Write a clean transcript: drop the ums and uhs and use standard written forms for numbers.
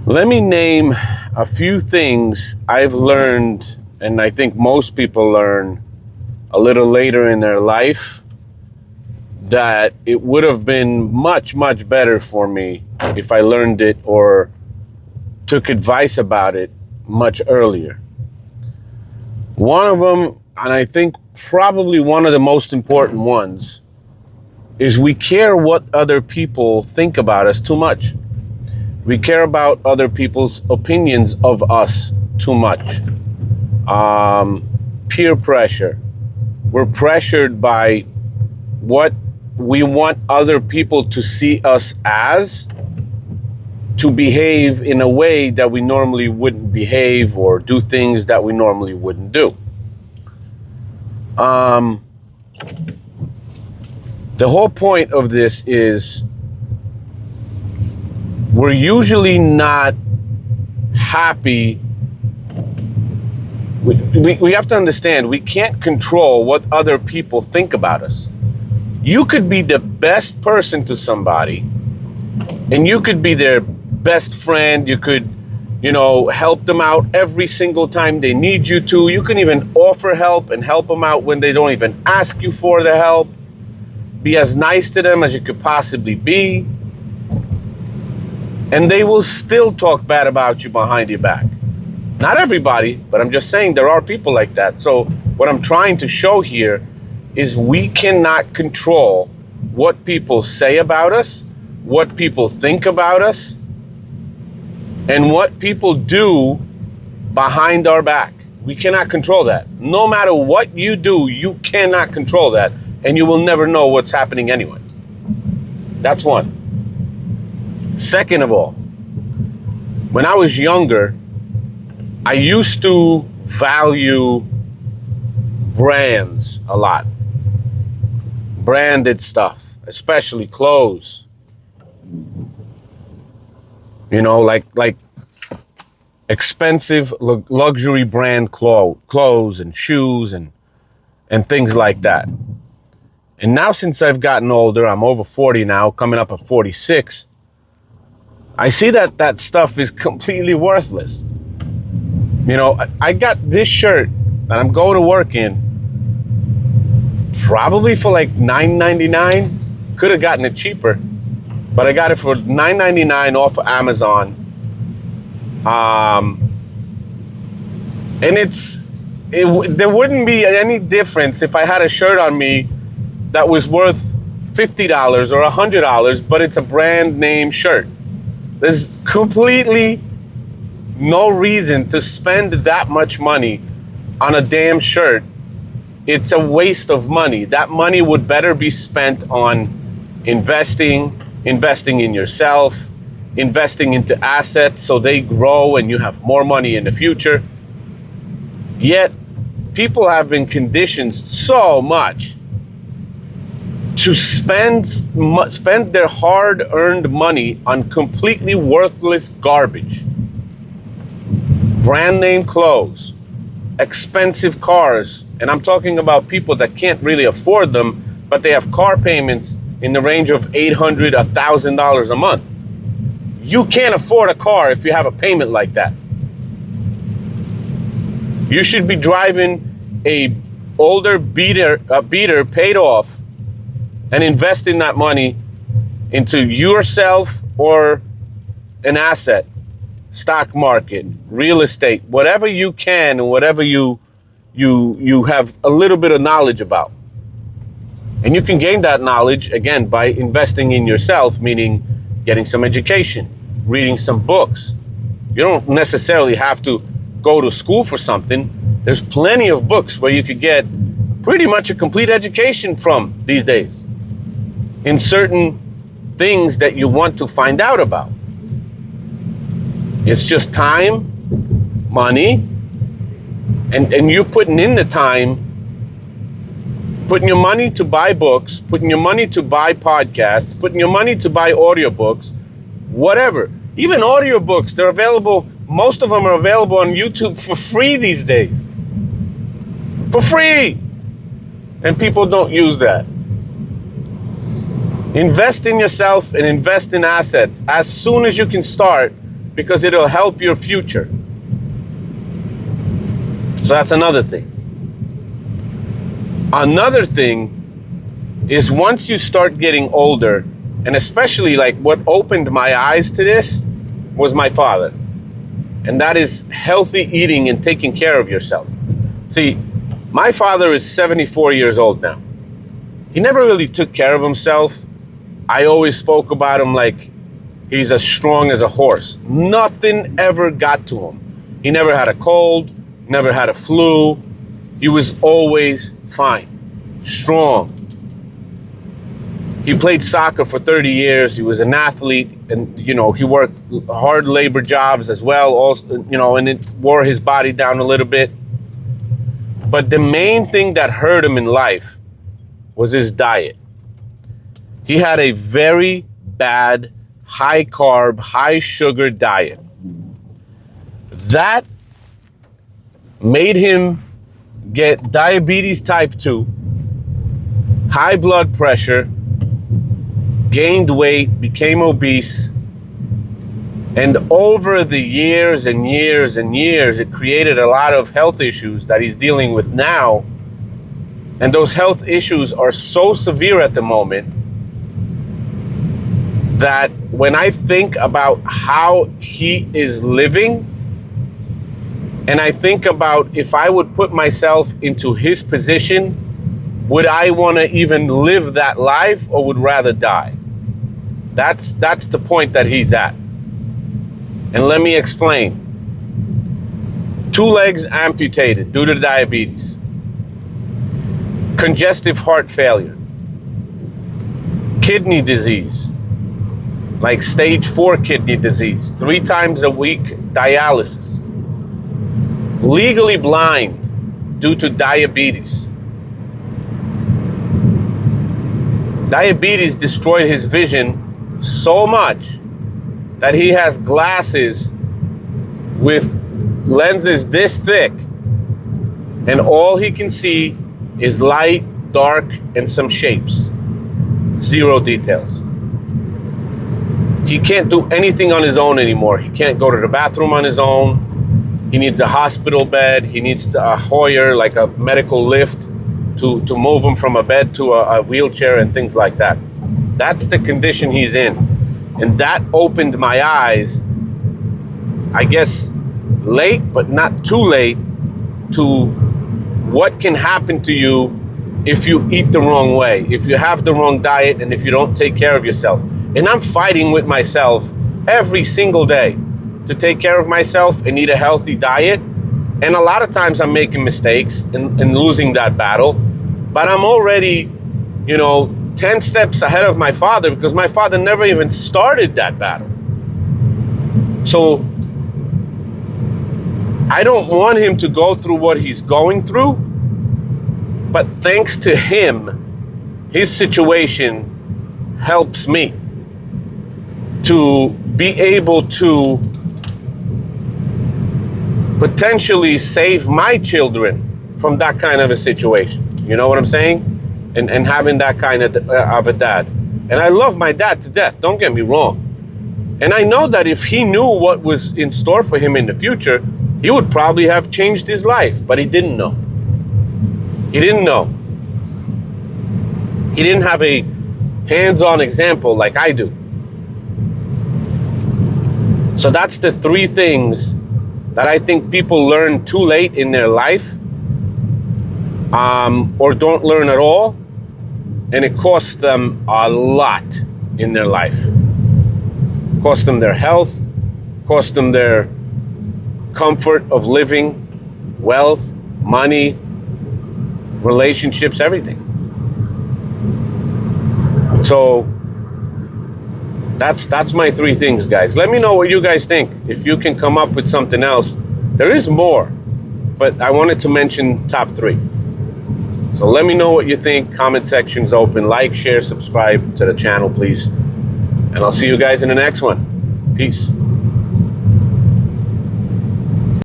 Let me name a few things I've learned, and I think most people learn a little later in their life, that it would have been much, much better for me if I learned it or took advice about it much earlier. One of them, and I think probably one of the most important ones, is we care what other people think about us too much. We care about other people's opinions of us too much. Peer pressure. We're pressured by what we want other people to see us as, to behave in a way that we normally wouldn't behave or do things that we normally wouldn't do. The whole point of this is we're usually not happy. We have to understand we can't control what other people think about us. You could be the best person to somebody, and you could be their best friend. You could, help them out every single time they need you to. You can even offer help and help them out when they don't even ask you for the help. Be as nice to them as you could possibly be. And they will still talk bad about you behind your back. Not everybody, but I'm just saying there are people like that. So what I'm trying to show here is we cannot control what people say about us, what people think about us, and what people do behind our back. We cannot control that. No matter what you do, you cannot control that, and you will never know what's happening anyway. That's one. Second of all, when I was younger, I used to value brands a lot. Branded stuff, especially clothes. Like expensive luxury brand clothes and shoes and things like that. And now since I've gotten older, I'm over 40 now, coming up at 46, I see that stuff is completely worthless. I got this shirt that I'm going to work in probably for like $9.99. Could have gotten it cheaper, but I got it for $9.99 off of Amazon. And there wouldn't be any difference if I had a shirt on me that was worth $50 or $100, but it's a brand name shirt. There's completely no reason to spend that much money on a damn shirt. It's a waste of money. That money would better be spent on investing in yourself, investing into assets so they grow and you have more money in the future. Yet, people have been conditioned so much to spend their hard-earned money on completely worthless garbage. Brand name clothes, expensive cars, and I'm talking about people that can't really afford them, but they have car payments in the range of $800, $1,000 a month. You can't afford a car if you have a payment like that. You should be driving a older beater paid off, and investing that money into yourself or an asset, stock market, real estate, whatever you can and whatever you have a little bit of knowledge about. And you can gain that knowledge, again, by investing in yourself, meaning getting some education, reading some books. You don't necessarily have to go to school for something. There's plenty of books where you could get pretty much a complete education from these days in certain things that you want to find out about. It's just time, money, and you putting in the time, putting your money to buy books, putting your money to buy podcasts, putting your money to buy audiobooks, whatever. Even audiobooks, they're available, most of them are available on YouTube for free these days. For free! And people don't use that. Invest in yourself and invest in assets. As soon as you can start, because it'll help your future. So that's another thing. Another thing is once you start getting older, and especially like what opened my eyes to this was my father. And that is healthy eating and taking care of yourself. See, my father is 74 years old now. He never really took care of himself. I always spoke about him like he's as strong as a horse. Nothing ever got to him. He never had a cold, never had a flu. He was always fine, strong. He played soccer for 30 years. He was an athlete, and he worked hard labor jobs as well. Also, and it wore his body down a little bit. But the main thing that hurt him in life was his diet. He had a very bad, high carb, high sugar diet. That made him get diabetes type 2, high blood pressure, gained weight, became obese, and over the years and years and years, it created a lot of health issues that he's dealing with now. And those health issues are so severe at the moment that when I think about how he is living, and I think about if I would put myself into his position, would I want to even live that life or would rather die? That's the point that he's at. And let me explain. 2 legs amputated due to diabetes. Congestive heart failure. Kidney disease. Like stage 4 kidney disease. 3 times a week dialysis. Legally blind due to diabetes. Diabetes destroyed his vision so much that he has glasses with lenses this thick, and all he can see is light, dark, and some shapes. 0 details. He can't do anything on his own anymore. He can't go to the bathroom on his own. He needs a hospital bed. He needs a Hoyer, like a medical lift, to move him from a bed to a wheelchair and things like that. That's the condition he's in. And that opened my eyes, I guess, late, but not too late, to what can happen to you if you eat the wrong way, if you have the wrong diet, and if you don't take care of yourself. And I'm fighting with myself every single day to take care of myself and eat a healthy diet. And a lot of times I'm making mistakes and losing that battle. But I'm already, 10 steps ahead of my father because my father never even started that battle. So I don't want him to go through what he's going through. But thanks to him, his situation helps me to be able to potentially save my children from that kind of a situation. You know what I'm saying? And having that kind of a dad. And I love my dad to death, don't get me wrong. And I know that if he knew what was in store for him in the future, he would probably have changed his life, but he didn't know. He didn't know. He didn't have a hands-on example like I do. So that's the 3 things that I think people learn too late in their life, or don't learn at all, and it costs them a lot in their life. Cost them their health, cost them their comfort of living, wealth, money, relationships, everything. So that's my 3 things, guys. Let me know what you guys think. If you can come up with something else. There is more, but I wanted to mention top 3. So let me know what you think. Comment section's open. Like, share, subscribe to the channel, please. And I'll see you guys in the next one. Peace.